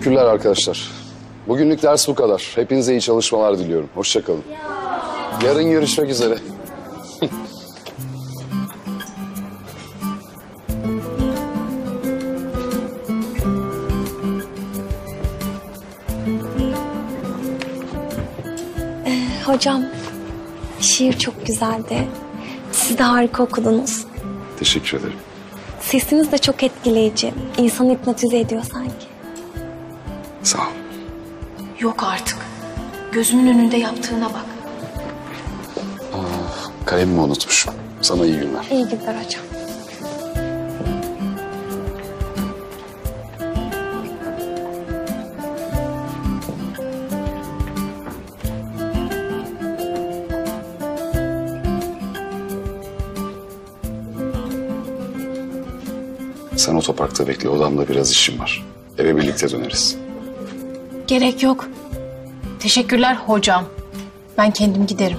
Teşekkürler arkadaşlar. Bugünlük ders bu kadar. Hepinize iyi çalışmalar diliyorum. Hoşça kalın. Yarın görüşmek üzere. Hocam, şiir çok güzeldi. Siz de harika okudunuz. Teşekkür ederim. Sesiniz de çok etkileyici. İnsanı hipnotize ediyor sanki. Sağ ol. Yok artık. Gözümün önünde yaptığına bak. Kalemimi unutmuşum. Sana iyi günler. İyi günler hocam. Sen otoparkta bekle. Odamda biraz işim var. Eve birlikte döneriz. Gerek yok. Teşekkürler hocam. Ben kendim giderim.